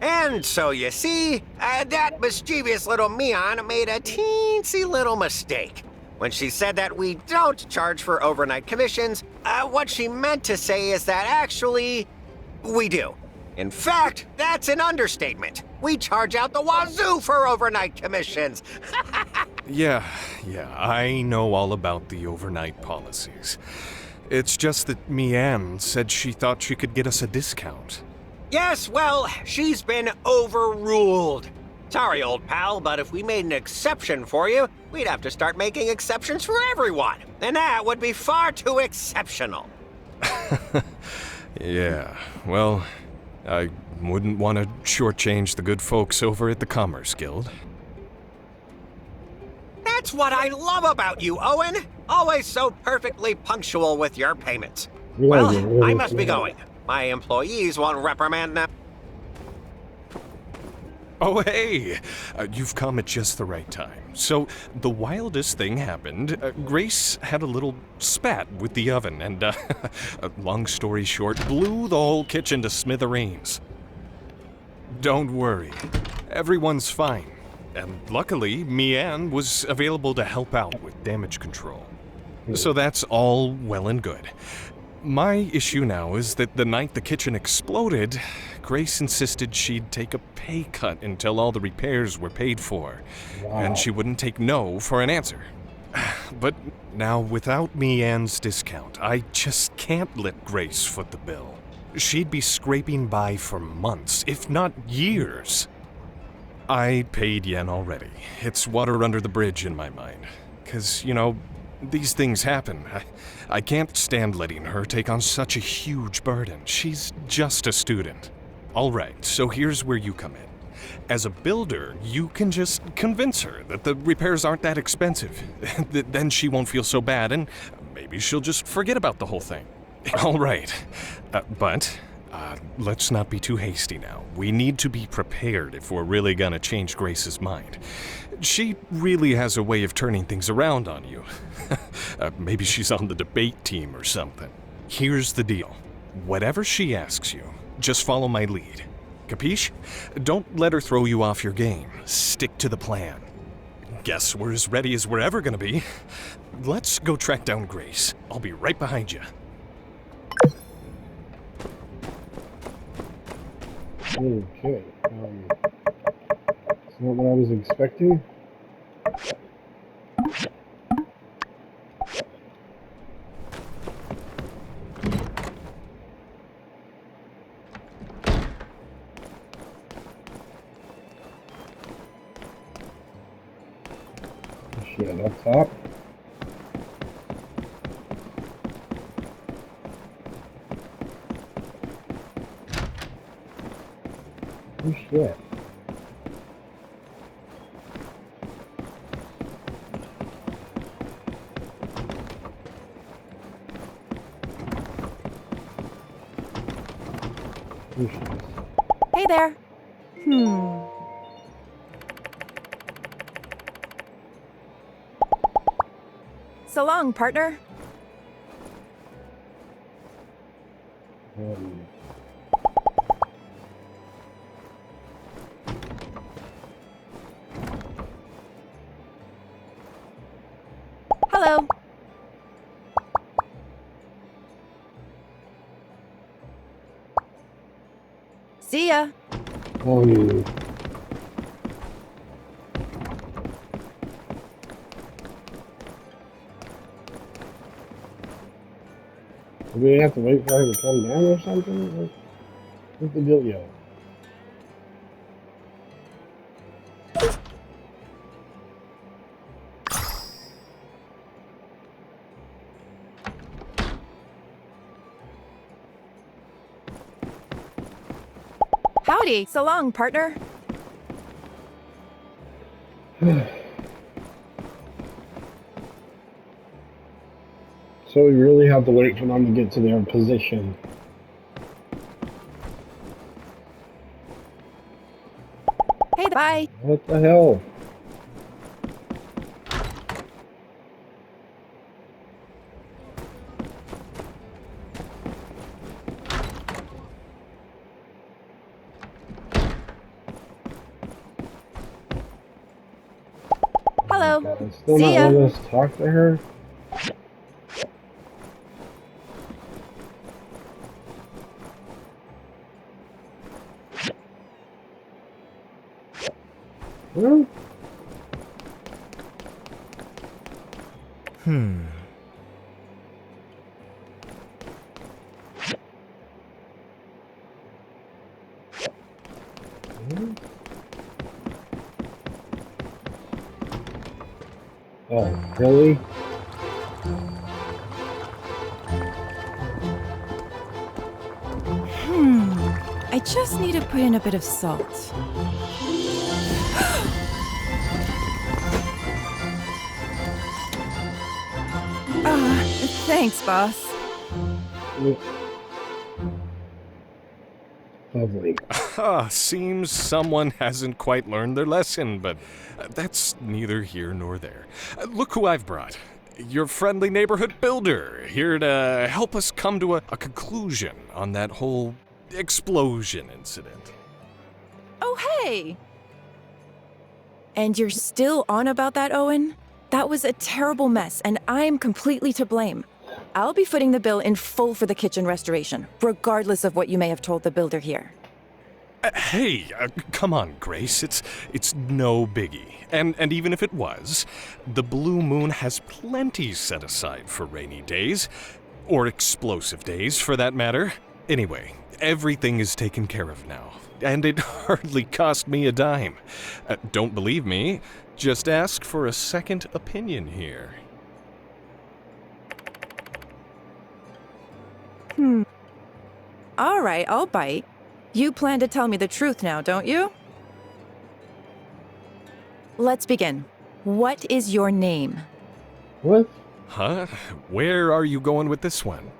And so you see, that mischievous little Mian made a teensy little mistake. When she said that we don't charge for overnight commissions, what she meant to say is that actually, we do. In fact, that's an understatement. We charge out the wazoo for overnight commissions. Yeah, I know all about the overnight policies. It's just that Mian said she thought she could get us a discount. Yes, well, she's been overruled. Sorry, old pal, but if we made an exception for you, we'd have to start making exceptions for everyone. And that would be far too exceptional. Yeah, well, I wouldn't want to shortchange the good folks over at the Commerce Guild. That's what I love about you, Owen. Always so perfectly punctual with your payments. Well, I must be going. My employees won't reprimand them. Oh, hey! You've come at just the right time. So, the wildest thing happened. Grace had a little spat with the oven and, long story short, blew the whole kitchen to smithereens. Don't worry. Everyone's fine. And luckily, Mian was available to help out with damage control. So that's all well and good. My issue now is that the night the kitchen exploded, Grace insisted she'd take a pay cut until all the repairs were paid for. Wow. And she wouldn't take no for an answer. But now, without Mian's discount, I just can't let Grace foot the bill. She'd be scraping by for months, if not years. I paid Yen already. It's water under the bridge in my mind. 'Cause, these things happen. I can't stand letting her take on such a huge burden. She's just a student. All right, so here's where you come in. As a builder, you can just convince her that the repairs aren't that expensive. Then she won't feel so bad, and maybe she'll just forget about the whole thing. All right, but let's not be too hasty now. We need to be prepared if we're really gonna change Grace's mind. She really has a way of turning things around on you. Maybe she's on the debate team or something. Here's the deal. Whatever she asks you, just follow my lead. Capiche? Don't let her throw you off your game. Stick to the plan. Guess we're as ready as we're ever gonna be. Let's go track down Grace. I'll be right behind you. Okay. It's not what I was expecting. Shit, up top. Oh shit. Hey there. So long, partner. Hello. See ya. Oh, yeah. Do we have to wait for her to come down or something? What's the dealio? Howdy. So long, partner. So we really have to wait for them to get to their position. Hey, bye. What the hell? Hello. God, still See not ya. letting us talk to her? Well, oh, really? I just need to put in a bit of salt. Thanks, boss. Yeah. Lovely. Seems someone hasn't quite learned their lesson, but that's neither here nor there. Look who I've brought. Your friendly neighborhood builder, here to help us come to a conclusion on that whole explosion incident. Oh, hey! And you're still on about that, Owen? That was a terrible mess, and I'm completely to blame. I'll be footing the bill in full for the kitchen restoration, regardless of what you may have told the builder here. Hey, come on, Grace. It's no biggie. And even if it was, the Blue Moon has plenty set aside for rainy days. Or explosive days, for that matter. Anyway, everything is taken care of now. And it hardly cost me a dime. Don't believe me? Just ask for a second opinion here. All right, I'll bite. You plan to tell me the truth now, don't you? Let's begin. What is your name? What? Huh? Where are you going with this one?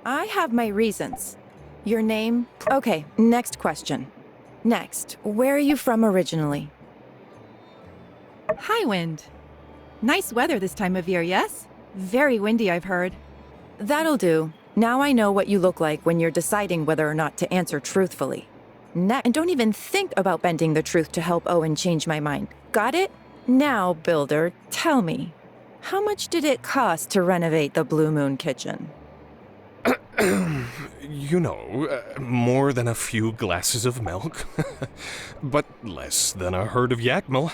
I have my reasons. Your name? Okay, next question. Next, where are you from originally? High wind. Nice weather this time of year, yes? Very windy, I've heard. That'll do. Now I know what you look like when you're deciding whether or not to answer truthfully. And don't even think about bending the truth to help Owen change my mind. Got it? Now, builder, tell me. How much did it cost to renovate the Blue Moon kitchen? You know, more than a few glasses of milk. But less than a herd of yakmel.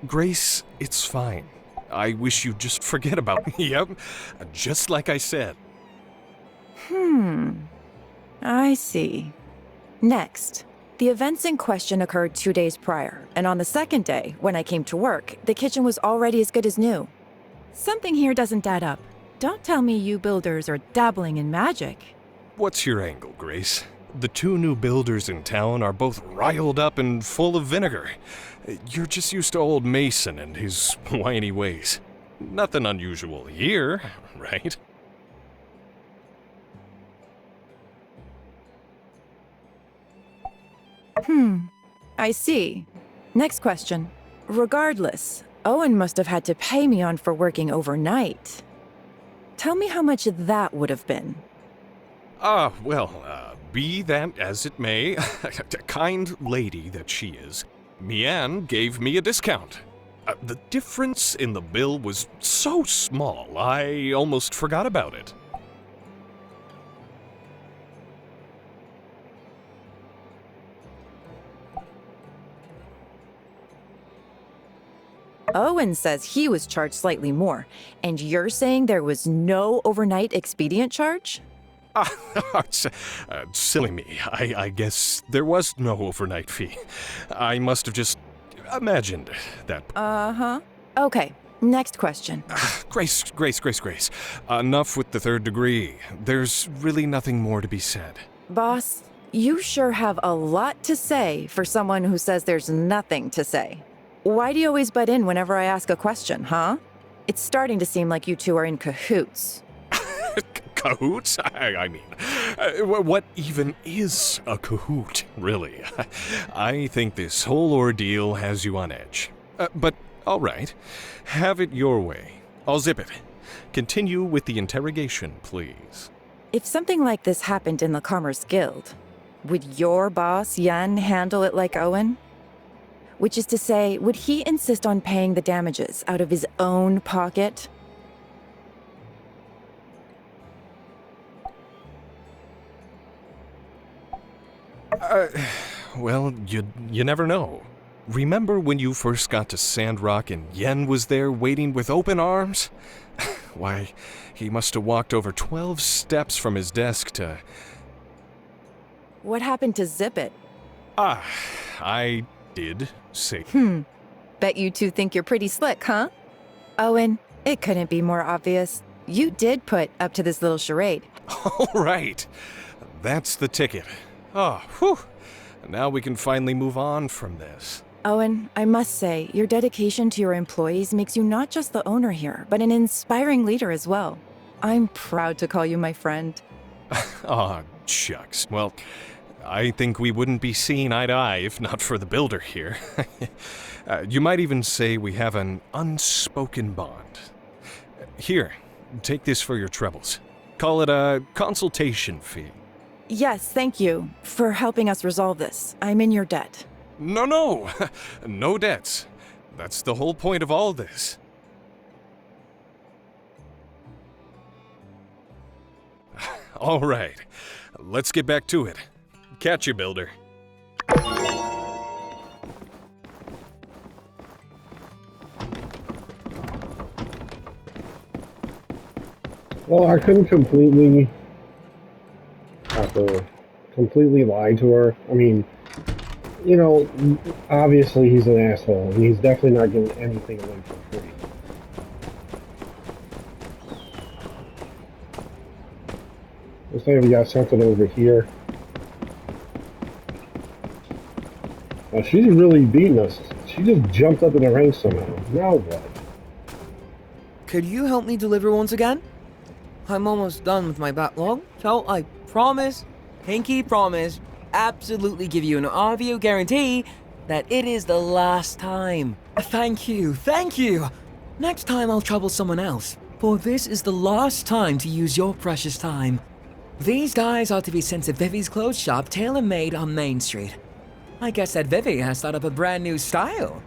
Grace, it's fine. I wish you'd just forget about me. Yep, just like I said. I see. Next, the events in question occurred 2 days prior, and on the second day, when I came to work, the kitchen was already as good as new. Something here doesn't add up. Don't tell me you builders are dabbling in magic. What's your angle, Grace? The two new builders in town are both riled up and full of vinegar. You're just used to old Mason and his whiny ways. Nothing unusual here, right? I see. Next question. Regardless, Owen must have had to pay me on for working overnight. Tell me how much that would have been. Be that as it may, kind lady that she is, Mian gave me a discount. The difference in the bill was so small, I almost forgot about it. Owen says he was charged slightly more, and you're saying there was no overnight expedient charge? Silly me. I guess there was no overnight fee. I must have just imagined that. Okay, next question. Grace. Enough with the third degree. There's really nothing more to be said. Boss, you sure have a lot to say for someone who says there's nothing to say. Why do you always butt in whenever I ask a question, huh? It's starting to seem like you two are in cahoots. Cahoots? I mean, what even is a cahoot, really? I think this whole ordeal has you on edge. But, all right. Have it your way. I'll zip it. Continue with the interrogation, please. If something like this happened in the Commerce Guild, would your boss, Yen, handle it like Owen? Which is to say, would he insist on paying the damages out of his own pocket? Well, you never know. Remember when you first got to Sandrock and Yen was there waiting with open arms? Why, he must have walked over 12 steps from his desk to... What happened to Zip It? I did say... Bet you two think you're pretty slick, huh? Owen, it couldn't be more obvious. You did put up to this little charade. All right. That's the ticket. Oh, whew. Now we can finally move on from this. Owen, I must say, your dedication to your employees makes you not just the owner here, but an inspiring leader as well. I'm proud to call you my friend. Aw, shucks. Well, I think we wouldn't be seeing eye to eye if not for the builder here. You might even say we have an unspoken bond. Here, take this for your troubles. Call it a consultation fee. Yes, thank you for helping us resolve this. I'm in your debt. No. No debts. That's the whole point of all this. All right, let's get back to it. Catch you, builder. Well, I couldn't completely lie to her. I mean, you know, obviously he's an asshole, and he's definitely not giving anything away for free. Looks like we got something over here. Now, she's really beating us. She just jumped up in the ranks somehow. Now what? Could you help me deliver once again? I'm almost done with my backlog, so I promise, pinky promise, absolutely give you an audio guarantee that it is the last time. Thank you. Next time I'll trouble someone else, for this is the last time to use your precious time. These guys are to be sent to Vivi's clothes shop, tailor-made on Main Street. I guess that Vivi has thought up a brand new style.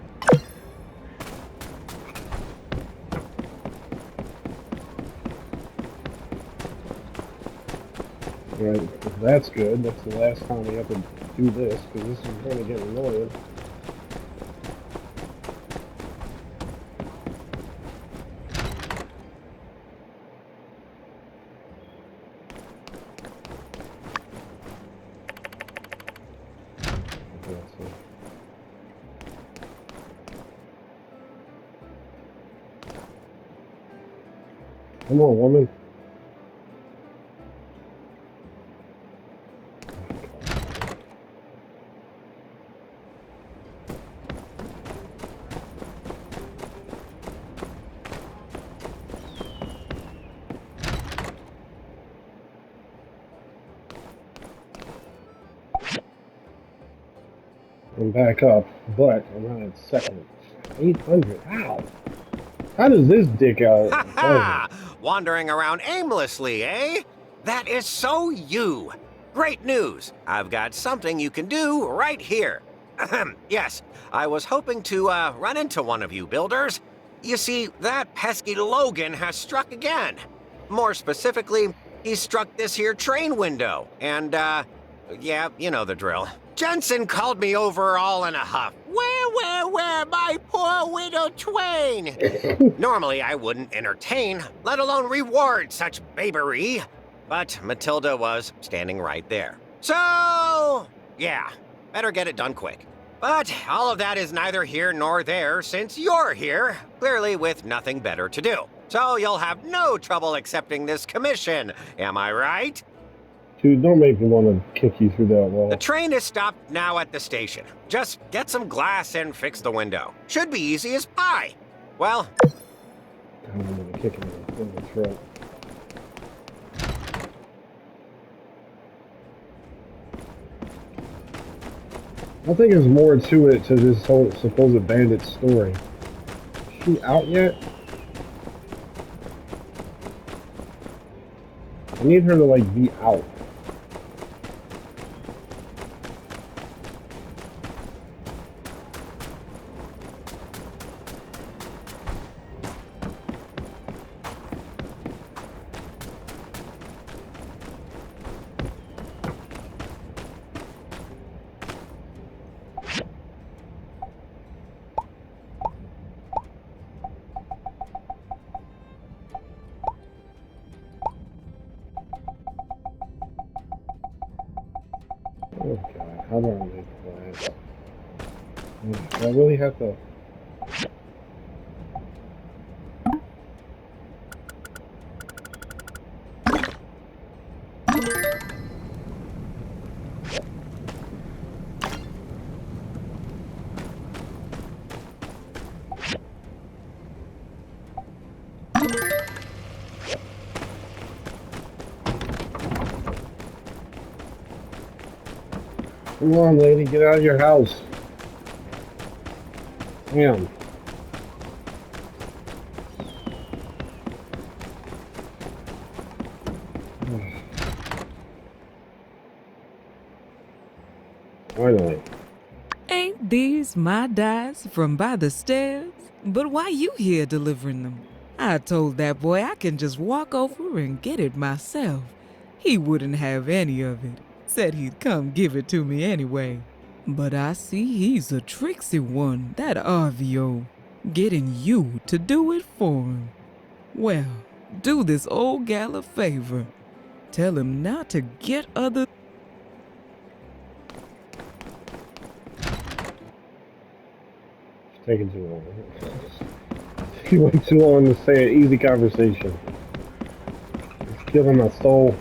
Right, that's good. That's the last time we have to do this, because this is going to get annoying. Come on, woman. I'm back up, but I'm not at second. 800. How? How does this dick out? Ha ha! Wandering around aimlessly, eh? That is so you. Great news. I've got something you can do right here. Yes, I was hoping to run into one of you builders. You see, that pesky Logan has struck again. More specifically, he struck this here train window. And, yeah, you know the drill. Jensen called me over all in a huff. Where, my poor widow twain? Normally, I wouldn't entertain, let alone reward such babery. But Matilda was standing right there. So, yeah, better get it done quick. But all of that is neither here nor there since you're here, clearly with nothing better to do. So you'll have no trouble accepting this commission, am I right? Dude, don't make me want to kick you through that wall. The train is stopped now at the station. Just get some glass and fix the window. Should be easy as pie. Well, I'm going to kick him in the throat. I think there's more to it, to this whole supposed bandit story. Is she out yet? I need her to, like, be out. How do I make glass? Do I really have to? Come on, lady, get out of your house. Damn. Finally. Ain't these my dice from by the stairs? But why you here delivering them? I told that boy I can just walk over and get it myself. He wouldn't have any of it. Said he'd come give it to me anyway. But I see he's a tricksy one, that RVO. Getting you to do it for him. Well, do this old gal a favor. Tell him not to get other... It's taking too long. He went too long to say an easy conversation. It's killing my soul.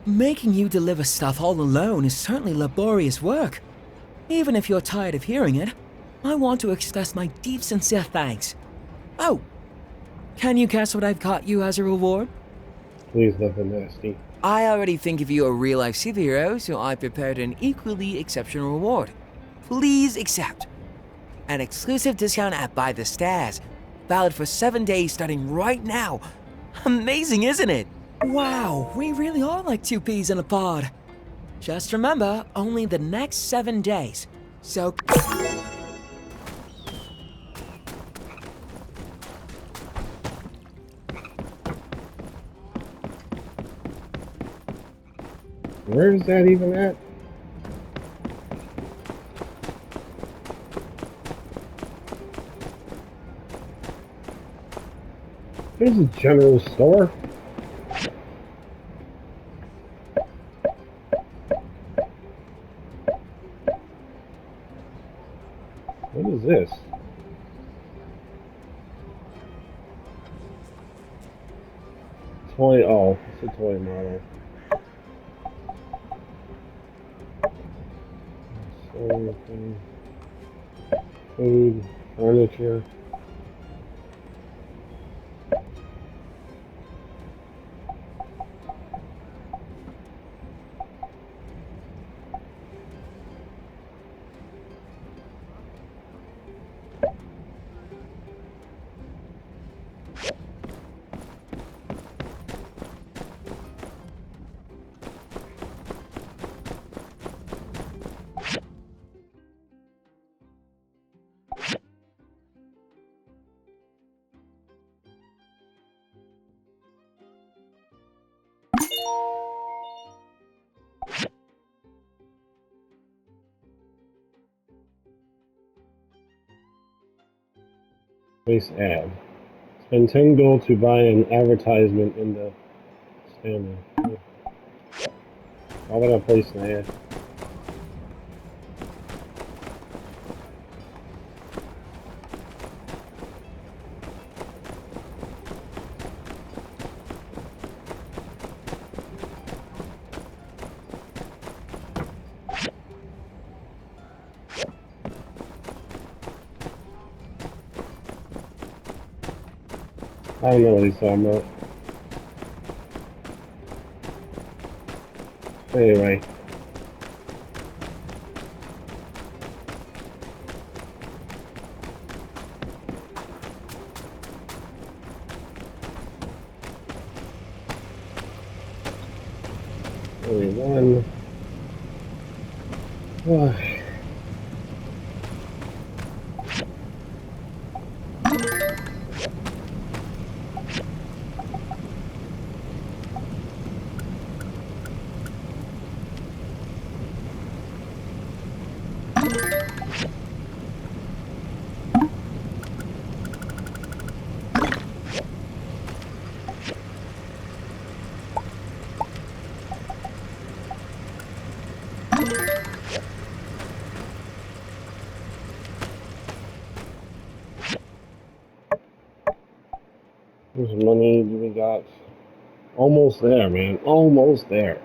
Making you deliver stuff all alone is certainly laborious work. Even if you're tired of hearing it, I want to express my deep, sincere thanks. Oh, can you guess what I've got you as a reward? Please, nothing nasty. I already think of you a real-life superhero, so I prepared an equally exceptional reward. Please accept. An exclusive discount at By the Stairs, valid for 7 days starting right now. Amazing, isn't it? Wow, we really are like two peas in a pod. Just remember, only the next 7 days. So... Where is that even at? There's a general store. What is this? Toy, oh, it's a toy model. Food, furniture. Place ad. Spend 10 gold to buy an advertisement in the standard. Why would I place an ad? I don't know what he's talking about. Anyway. Only one. much money do we got? Almost there, man. Almost there.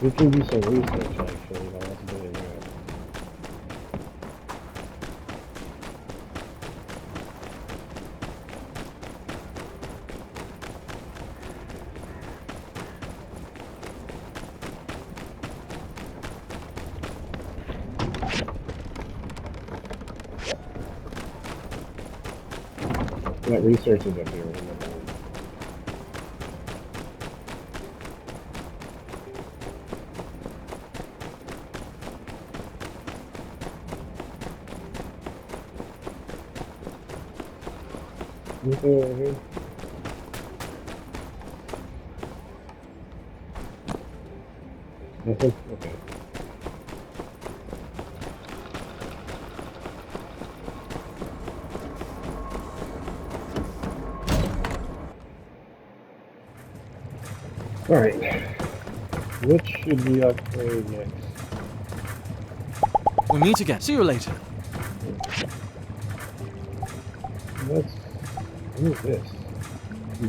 We can do some research, actually, while that's doing that. That research is up here. Anything over here? Nothing? Okay. Alright. Which should we upgrade next? We'll meet again. See you later. What is this?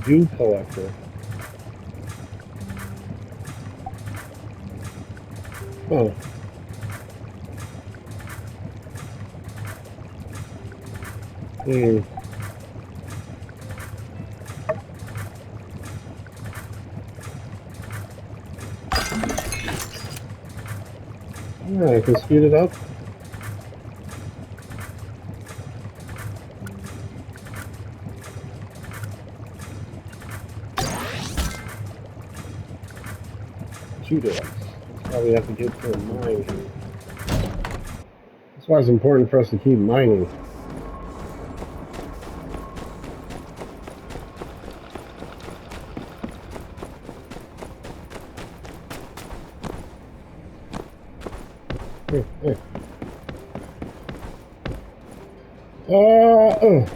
Dew collector. Oh. Hmm. Yeah, I can speed it up. Shoot it. That's why we have to get to a mine. That's why it's important for us to keep mining. Hey.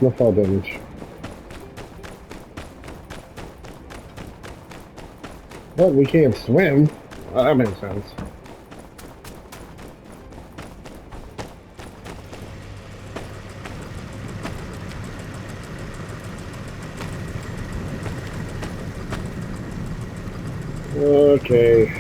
No fall damage. But we can't swim. Well, that makes sense. Okay.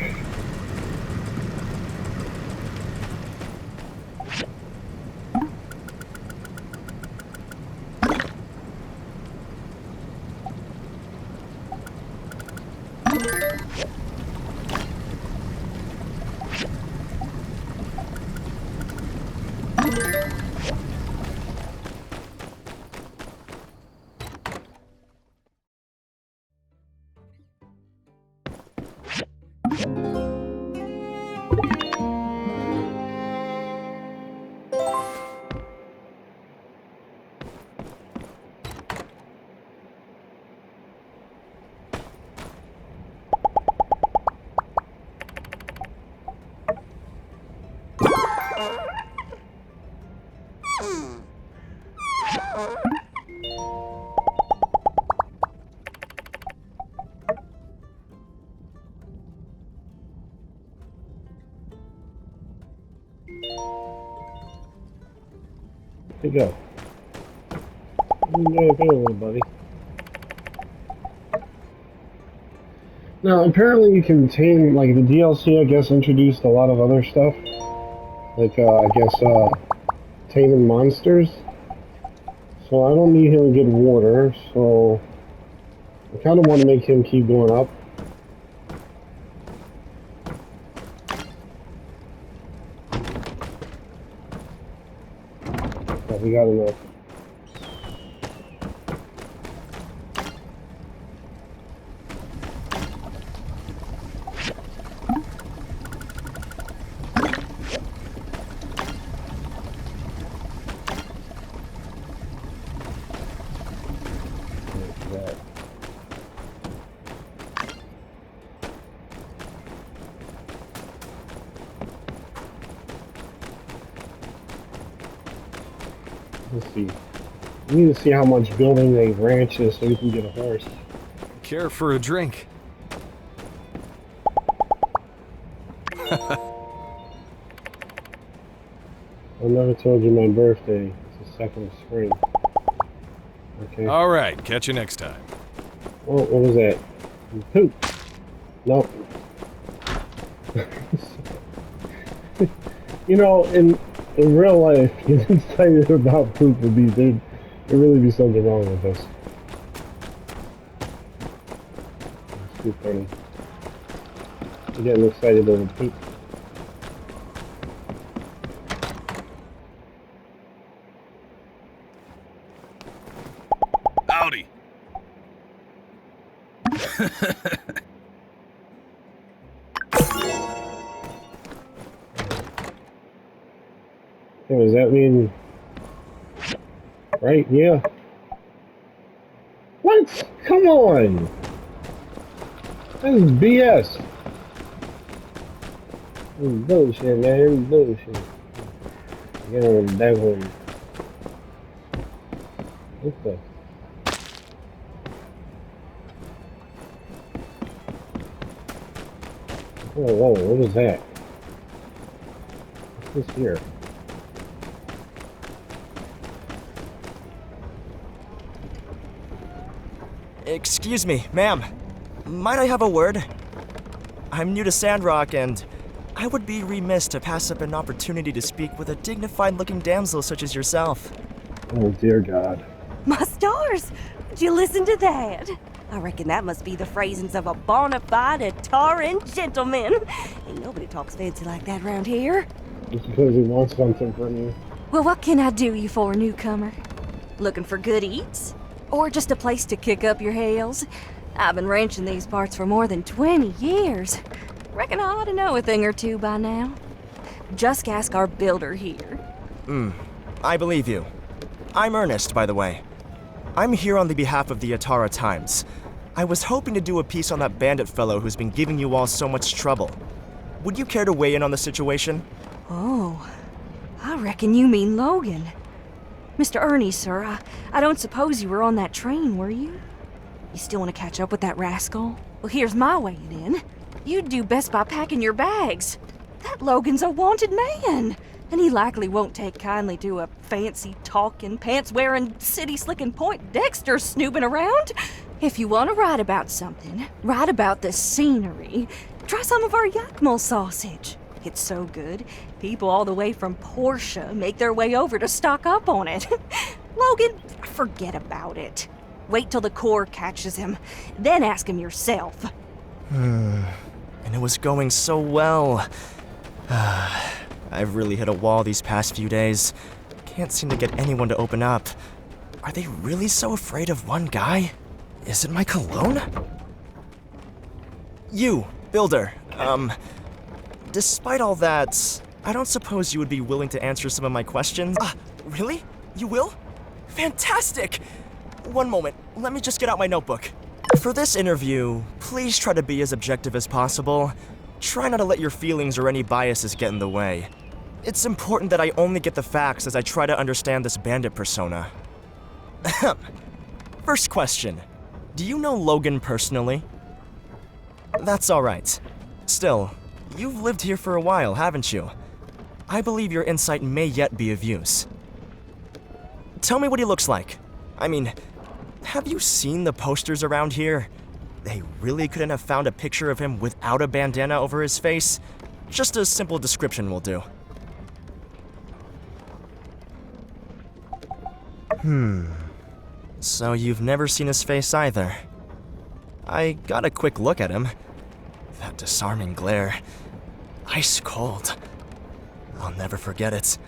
There you go. You go, little buddy. Now, apparently you can tame, like, the DLC, I guess, introduced a lot of other stuff. Like, I guess, taming monsters. So I don't need him to get water, so I kind of want to make him keep going up. But we got enough. Let's see. We need to see how much building a ranch is so we can get a horse. Care for a drink? I never told you my birthday. It's the 2nd of spring. Okay. All right, catch you next time. Oh, what was that? Poop. Nope. You know, in real life, getting excited about poop would be there'd really be something wrong with us. It's too funny. I'm getting excited over poop. Howdy. Hey, does that mean... Right, yeah. What? Come on! This is BS. This is bullshit, man. This is bullshit. Get on the back one. What the... Whoa, whoa, what was that? What's this here? Excuse me, ma'am. Might I have a word? I'm new to Sandrock, and I would be remiss to pass up an opportunity to speak with a dignified-looking damsel such as yourself. Oh, dear God. My stars! Did you listen to that? I reckon that must be the phrasings of a bona fide Ataran gentleman. Ain't nobody talks fancy like that around here. Just because he wants something from you. Well, what can I do you for, newcomer? Looking for good eats? Or just a place to kick up your heels? I've been ranching these parts for more than 20 years. Reckon I ought to know a thing or two by now. Just ask our builder here. I believe you. I'm Ernest, by the way. I'm here on the behalf of the Atara Times. I was hoping to do a piece on that bandit fellow who's been giving you all so much trouble. Would you care to weigh in on the situation? Oh, I reckon you mean Logan. Mr. Ernie, sir, I don't suppose you were on that train, were you? You still want to catch up with that rascal? Well, here's my weighing in. You'd do best by packing your bags. That Logan's a wanted man, and he likely won't take kindly to a fancy-talking, pants-wearing, city-slicking Point Dexter snooping around. If you want to write about something, write about the scenery. Try some of our Yakmul sausage. It's so good, people all the way from Portia make their way over to stock up on it. Logan, forget about it. Wait till the Corps catches him, then ask him yourself. And it was going so well. I've really hit a wall these past few days. Can't seem to get anyone to open up. Are they really so afraid of one guy? Is it my cologne? You, Builder, despite all that, I don't suppose you would be willing to answer some of my questions? Really? You will? Fantastic! One moment, let me just get out my notebook. For this interview, please try to be as objective as possible. Try not to let your feelings or any biases get in the way. It's important that I only get the facts as I try to understand this bandit persona. First question. Do you know Logan personally? That's alright. Still, you've lived here for a while, haven't you? I believe your insight may yet be of use. Tell me what he looks like. I mean, have you seen the posters around here? They really couldn't have found a picture of him without a bandana over his face? Just a simple description will do. So you've never seen his face either. I got a quick look at him. That disarming glare. Ice cold. I'll never forget it.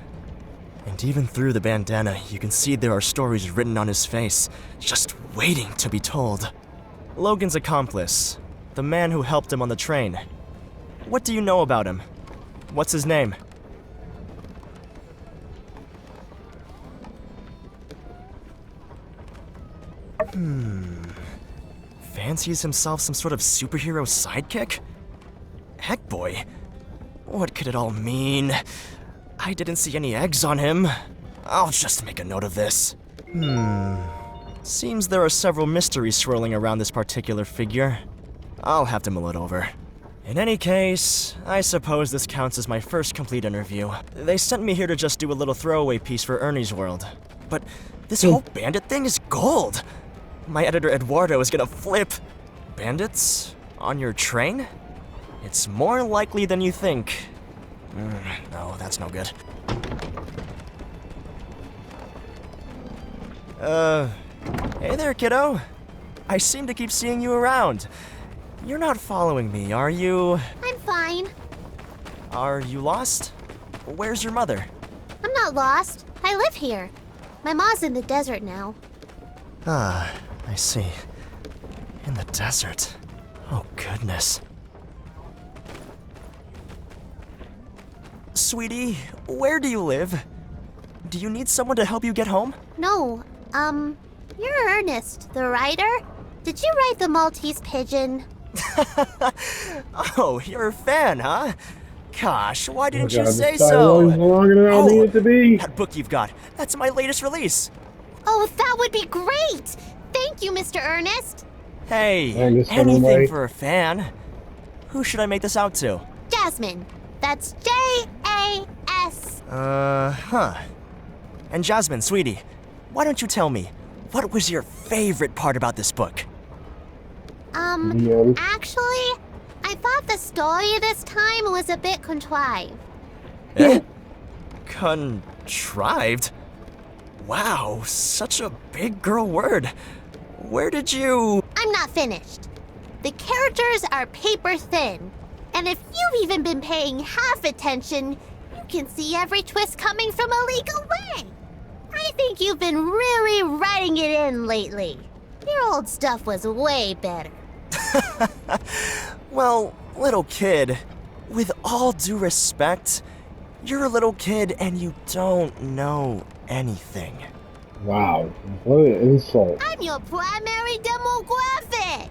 And even through the bandana, you can see there are stories written on his face, just waiting to be told. Logan's accomplice, the man who helped him on the train. What do you know about him? What's his name? Fancies himself some sort of superhero sidekick? Heck boy, what could it all mean? I didn't see any eggs on him. I'll just make a note of this. Seems there are several mysteries swirling around this particular figure. I'll have to mull it over. In any case, I suppose this counts as my first complete interview. They sent me here to just do a little throwaway piece for Ernie's World. But This whole bandit thing is gold. My editor Eduardo is gonna flip. Bandits? On your train? It's more likely than you think. No, that's no good. Hey there, kiddo. I seem to keep seeing you around. You're not following me, are you? I'm fine. Are you lost? Where's your mother? I'm not lost. I live here. My mom's in the desert now. Ah, I see. In the desert. Oh, goodness. Sweetie, where do you live? Do you need someone to help you get home? No, you're Ernest, the writer? Did you write The Maltese Pigeon? Oh, you're a fan, huh? Gosh, why didn't you this say dialogue's so? longer than I need it to be. That book you've got. That's my latest release. Oh, that would be great! Thank you, Mr. Ernest. Hey, Ernest Hemingway. anything for a fan. Who should I make this out to? Jasmine. That's Jas. Huh. And Jasmine, sweetie, why don't you tell me, what was your favorite part about this book? The Actually, I thought the story this time was a bit contrived. Eh? Contrived? Wow, such a big girl word. Where did you... I'm not finished. The characters are paper thin, and if you've even been paying half attention, you can see every twist coming from a league away. I think you've been really writing it in lately. Your old stuff was way better. Well, little kid, with all due respect, you're a little kid and you don't know anything. Wow, what an insult. I'm your primary demographic.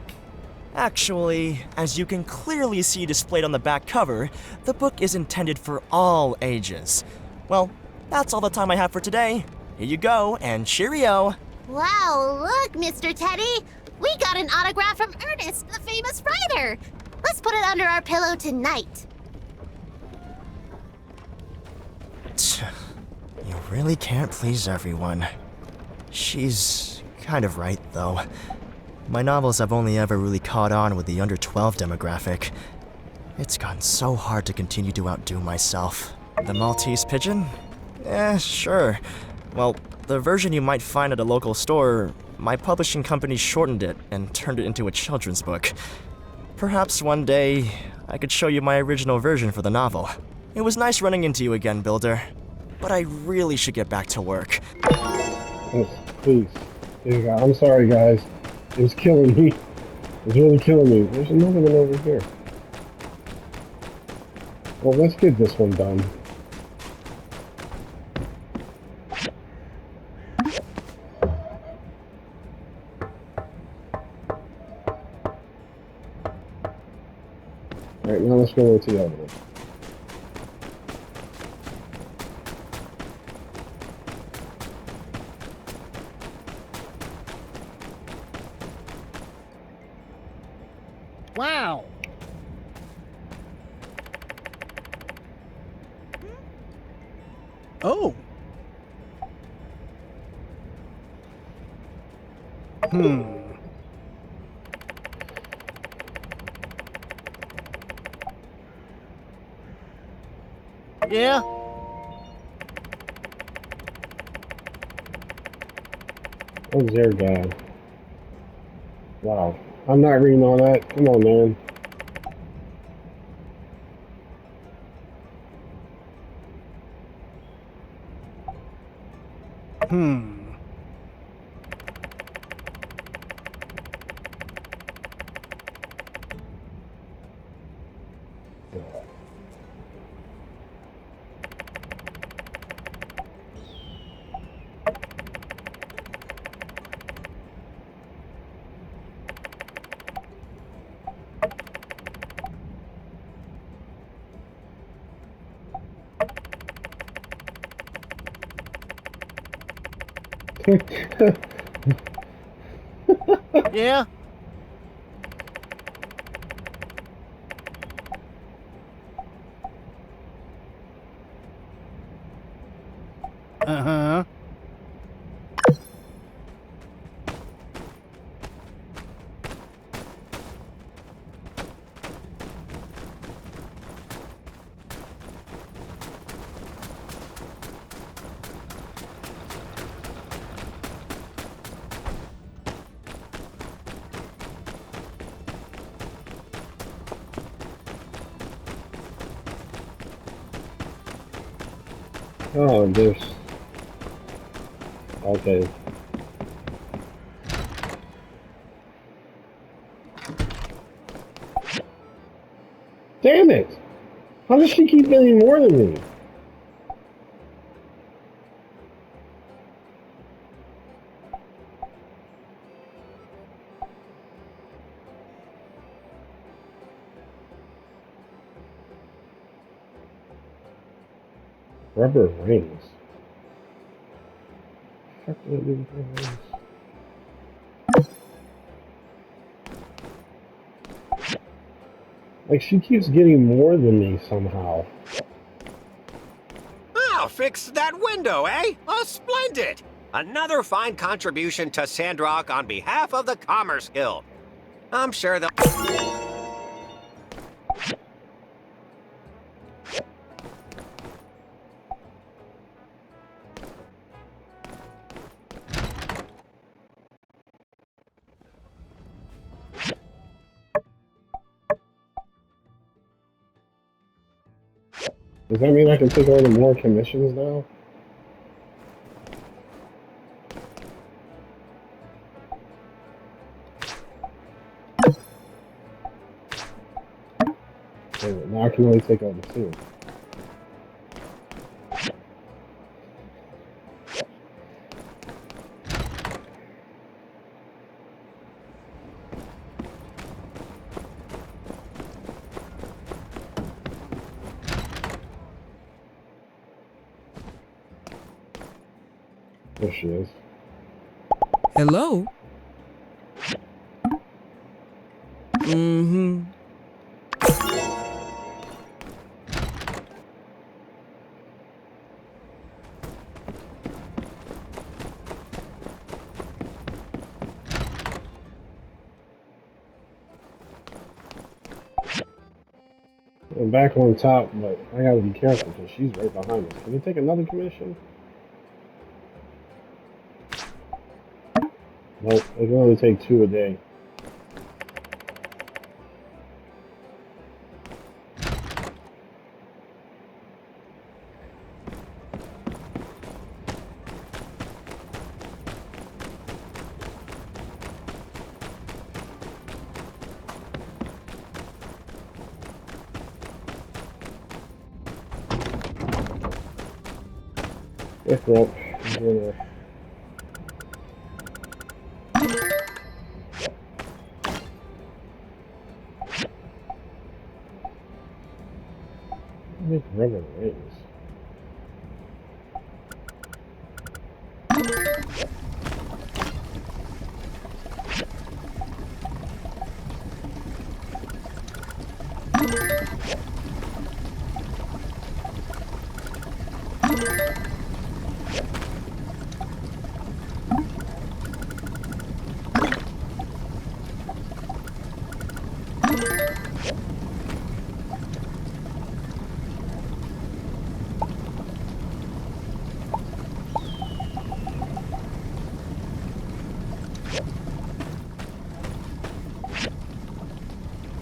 Actually, as you can clearly see displayed on the back cover, the book is intended for all ages. Well, that's all the time I have for today. Here you go, and cheerio! Wow, look, Mr. Teddy. We got an autograph from Ernest, the famous writer. Let's put it under our pillow tonight. You really can't please everyone. She's kind of right, though. My novels have only ever really caught on with the under 12 demographic. It's gotten so hard to continue to outdo myself. The Maltese Pigeon? Sure. Well, the version you might find at a local store, my publishing company shortened it and turned it into a children's book. Perhaps one day, I could show you my original version for the novel. It was nice running into you again, Builder. But I really should get back to work. Yes, please. There you go. I'm sorry, guys. It was killing me. It was really killing me. There's another one over here. Well, let's get this one done. Alright, now let's go into the other one. Wow. Oh. Yeah. Oh, there, God. Wow. I'm not reading all that. Come on, man. Yeah. Uh-huh. Oh, there's... Okay. Damn it! How does she keep getting more than me? Rubber rings. Fuck do I do with rubber rings? Like, she keeps getting more than me somehow. Oh, fixed that window, eh? Oh, splendid! Another fine contribution to Sandrock on behalf of the Commerce Guild. I'm sure they'll... Does that mean I can take on more commissions now? Wait, now I can only take on 2. There she is. Hello? Mm-hmm. I'm back on top, but I gotta be careful because she's right behind us. Can you take another commission? Nope, I can only take 2 a day. If not, I'm gonna... Make rubber rings.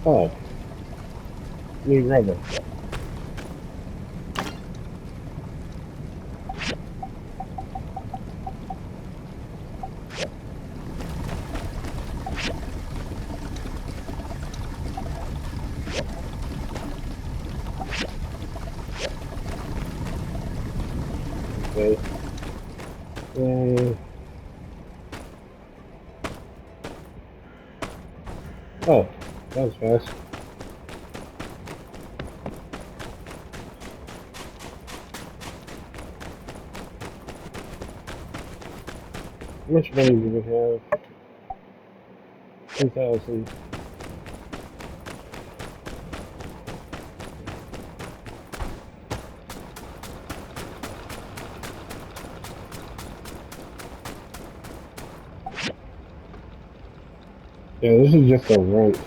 Oh. Need rubber. Okay. Oh, that was fast. How much money do we have? 2,000. Yeah, this is just a rent.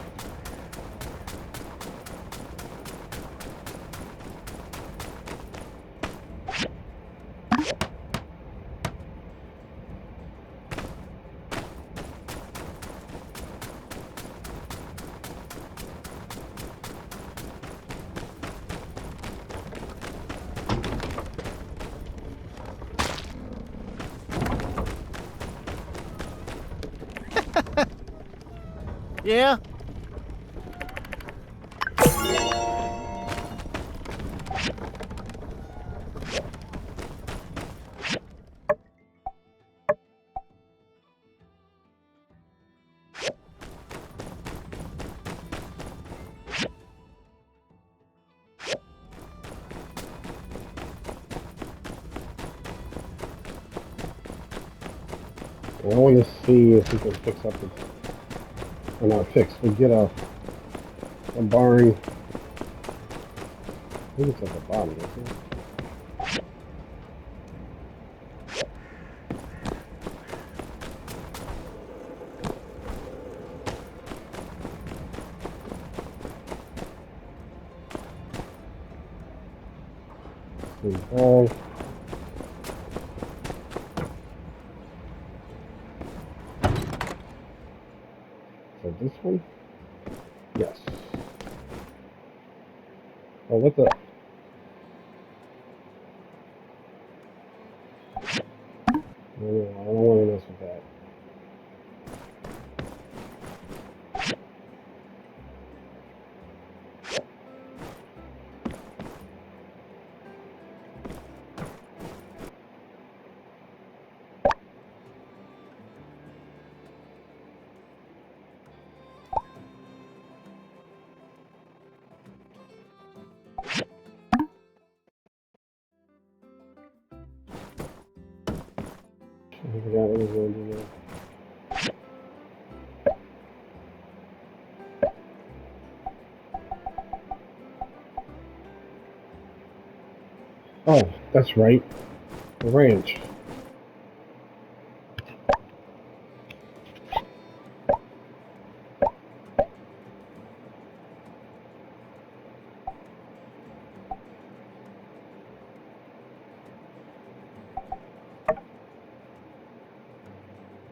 Yeah? I want to see if we can fix up the, or not fix, but get a barn. I think it's at the bottom, isn't it? Oh. So this one? Yes. Oh, what the? No, I don't want to mess with that. I forgot what I was going to do now. Oh, that's right. The ranch.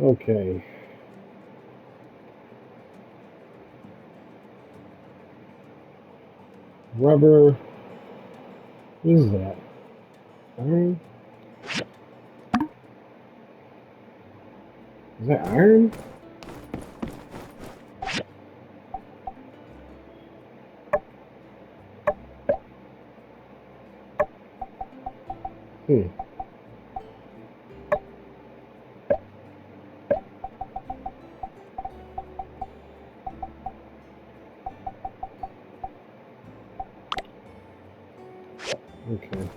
Okay. Rubber. What is that? Iron? Is that iron? Hmm. Okay.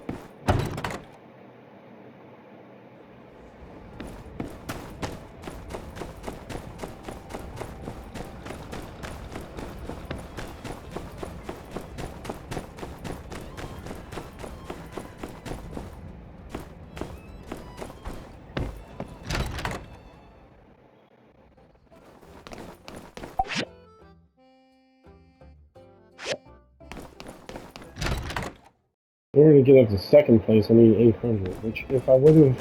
In order to get up to second place, I need 800, which if I would have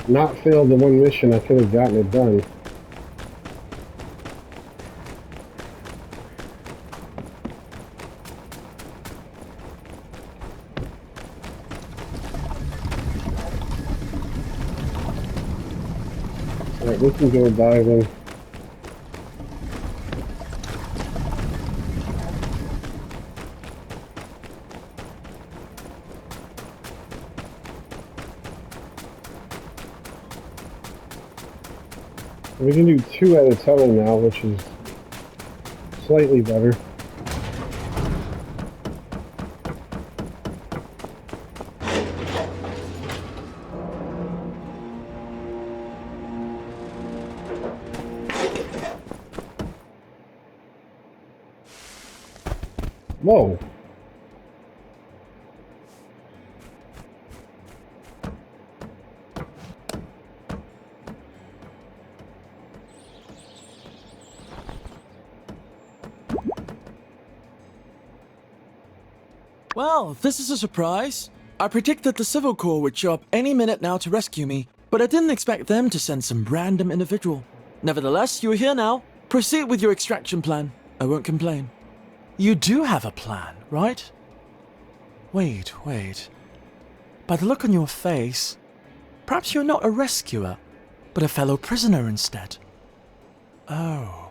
not failed the one mission, I could have gotten it done. Alright, we can go diving. We can do 2 at a time now, which is slightly better. Whoa! Well, this is a surprise. I predicted the Civil Corps would show up any minute now to rescue me, but I didn't expect them to send some random individual. Nevertheless, you're here now. Proceed with your extraction plan. I won't complain. You do have a plan, right? Wait. By the look on your face, perhaps you're not a rescuer, but a fellow prisoner instead. Oh.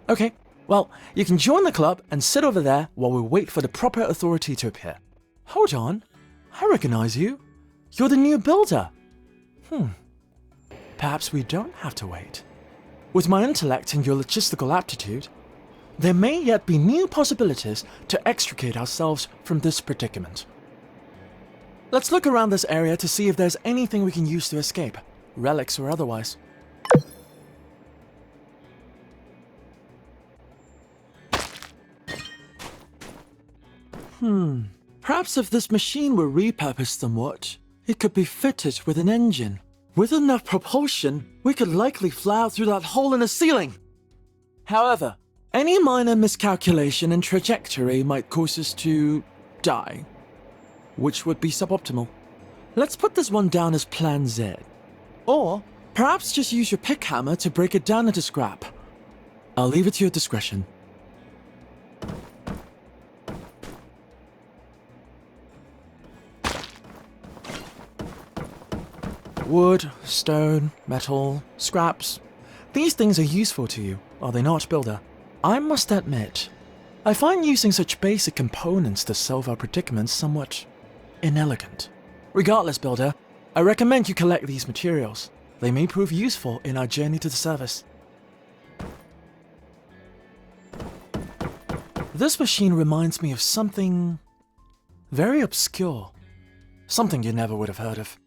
Okay, well, you can join the club and sit over there while we wait for the proper authority to appear. Hold on, I recognize you. You're the new builder. Perhaps we don't have to wait. With my intellect and your logistical aptitude, there may yet be new possibilities to extricate ourselves from this predicament. Let's look around this area to see if there's anything we can use to escape, relics or otherwise. Perhaps if this machine were repurposed somewhat, it could be fitted with an engine. With enough propulsion, we could likely fly out through that hole in the ceiling. However, any minor miscalculation in trajectory might cause us to die, which would be suboptimal. Let's put this one down as Plan Z. Or perhaps just use your pick hammer to break it down into scrap. I'll leave it to your discretion. Wood, stone, metal, scraps. These things are useful to you, are they not, Builder? I must admit, I find using such basic components to solve our predicaments somewhat inelegant. Regardless, Builder, I recommend you collect these materials. They may prove useful in our journey to the surface. This machine reminds me of something very obscure. Something you never would have heard of.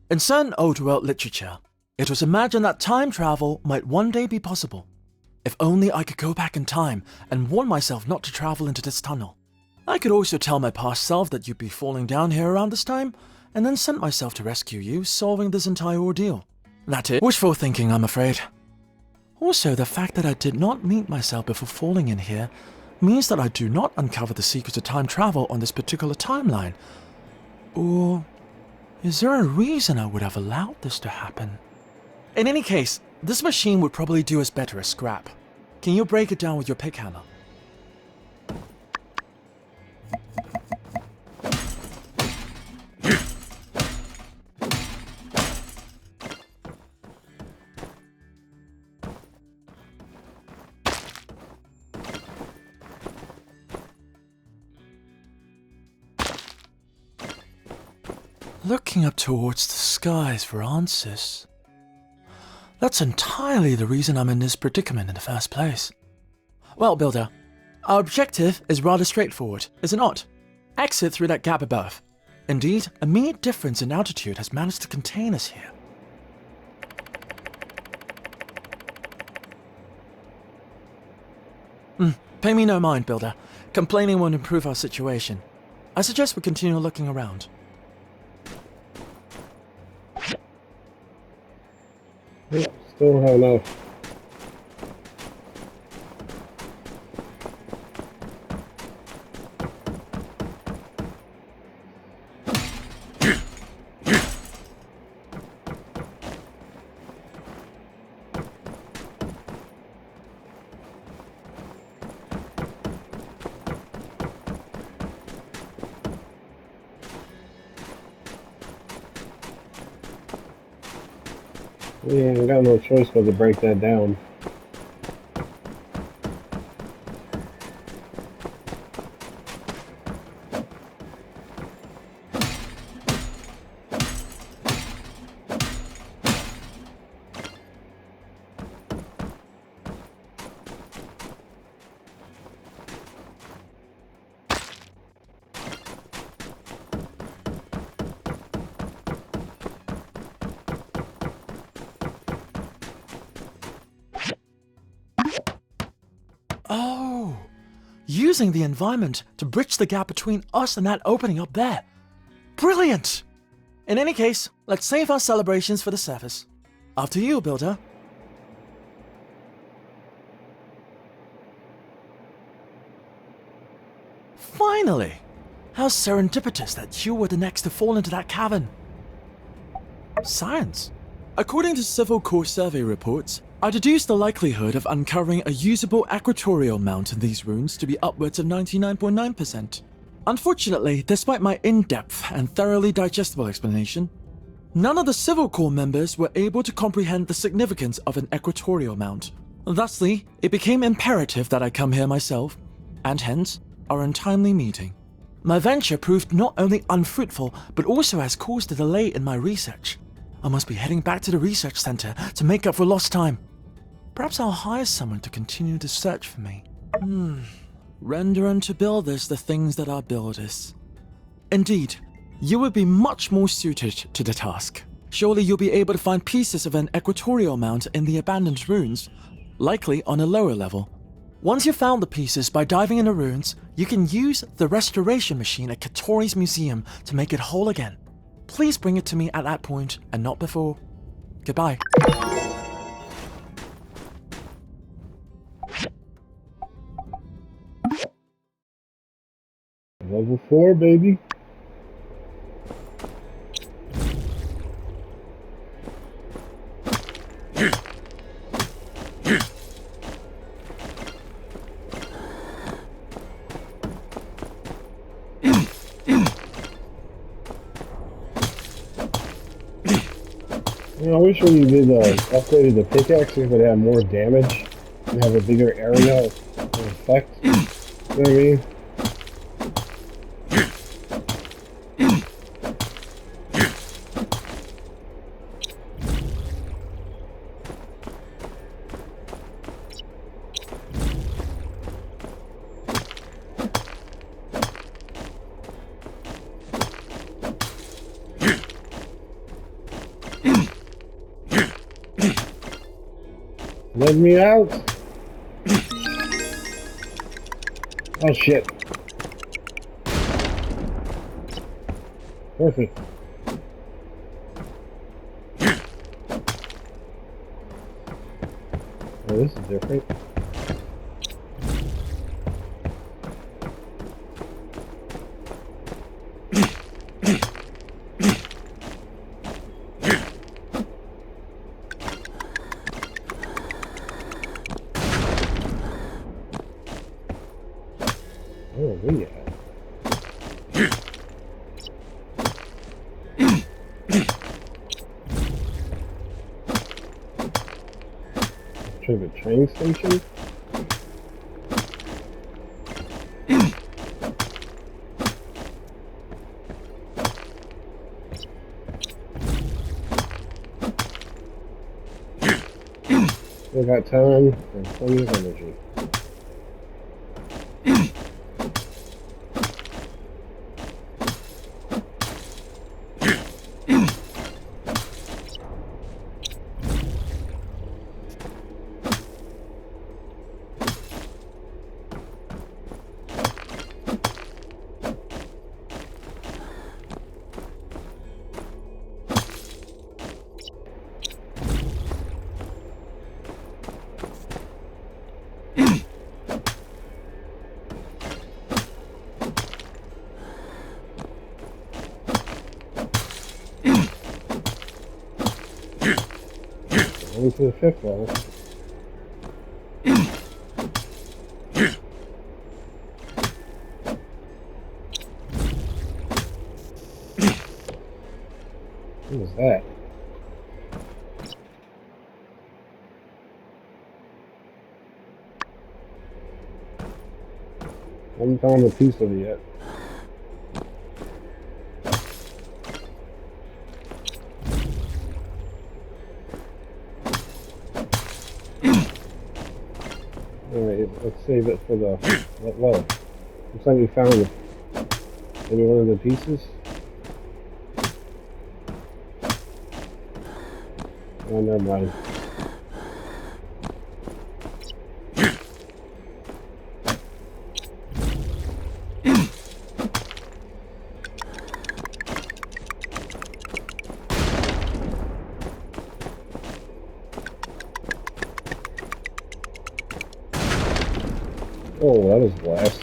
In certain old world literature, it was imagined that time travel might one day be possible. If only I could go back in time and warn myself not to travel into this tunnel. I could also tell my past self that you'd be falling down here around this time, and then sent myself to rescue you, solving this entire ordeal. That is wishful thinking, I'm afraid. Also, the fact that I did not meet myself before falling in here means that I do not uncover the secrets of time travel on this particular timeline. Or is there a reason I would have allowed this to happen? In any case, this machine would probably do us better as scrap. Can you break it down with your pick hammer? Looking up towards the skies for answers. That's entirely the reason I'm in this predicament in the first place. Well, Builder, our objective is rather straightforward, is it not? Exit through that gap above. Indeed, a mere difference in altitude has managed to contain us here. Pay me no mind, Builder. Complaining won't improve our situation. I suggest we continue looking around. Yep, still don't have enough. Yeah, I got no choice but to break that down. Oh, using the environment to bridge the gap between us and that opening up there. Brilliant! In any case, let's save our celebrations for the surface. After you, Builder. Finally! How serendipitous that you were the next to fall into that cavern. Science. According to Civil Corps survey reports, I deduced the likelihood of uncovering a usable equatorial mount in these ruins to be upwards of 99.9%. Unfortunately, despite my in-depth and thoroughly digestible explanation, none of the Civil Corps members were able to comprehend the significance of an equatorial mount. Thusly, it became imperative that I come here myself, and hence, our untimely meeting. My venture proved not only unfruitful, but also has caused a delay in my research. I must be heading back to the research center to make up for lost time. Perhaps I'll hire someone to continue the search for me. Render unto builders the things that are builders. Indeed, you would be much more suited to the task. Surely you'll be able to find pieces of an equatorial mount in the abandoned ruins, likely on a lower level. Once you've found the pieces by diving in the ruins, you can use the restoration machine at Katori's museum to make it whole again. Please bring it to me at that point and not before. Goodbye. Level 4, baby. I wish when you did upgraded the pickaxe, it would have more damage and have a bigger area of effect. You know what I mean? Let me out! Oh shit. Perfect. Oh, this is different. Oh, where you at? To the train station? Still got time and plenty of energy. Only to the 5th level. What was that? I haven't found a piece of it yet. Alright, let's save it for the... Well, looks like we found maybe one of the pieces. Oh, never mind. Oh, that was a blast.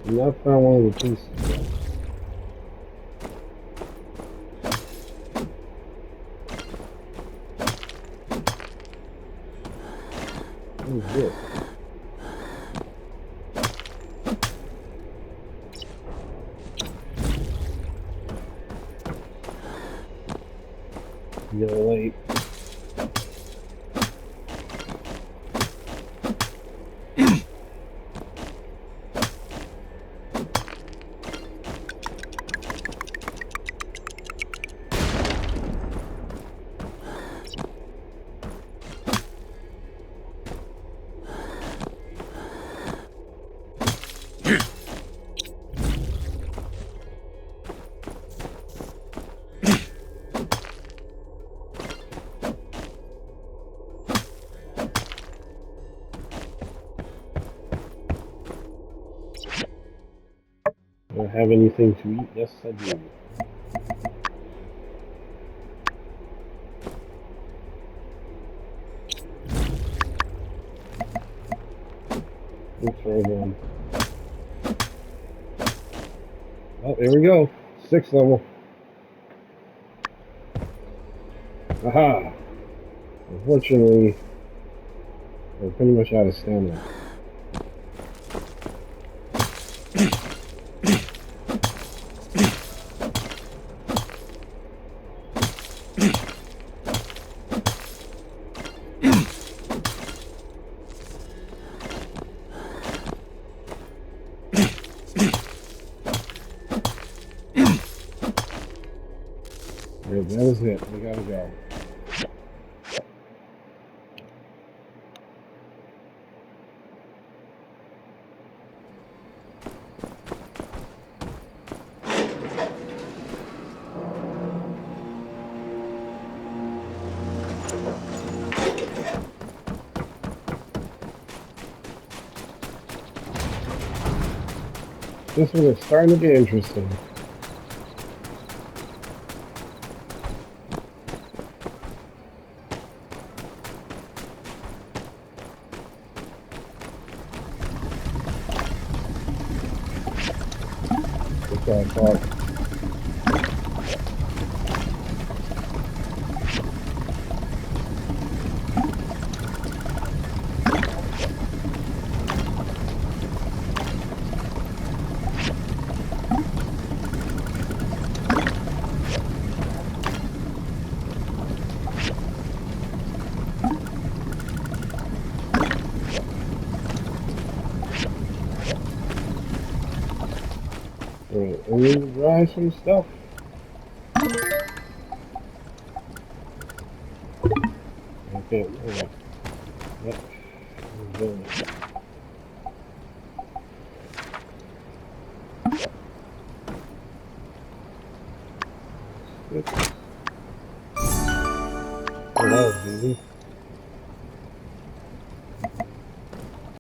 I'm not found one of the pieces yet. What is this? Yellow light. Do I have anything to eat? Yes, I do. Thanks for everyone. Oh, there we go. 6th level. Aha! Unfortunately, we're pretty much out of stamina. Alright, that is it. We gotta go. This one is starting to get interesting. That's what I thought. Alright, I need to dry some stuff. Okay, alright. Yep. I'm doing it. Oh, that was easy.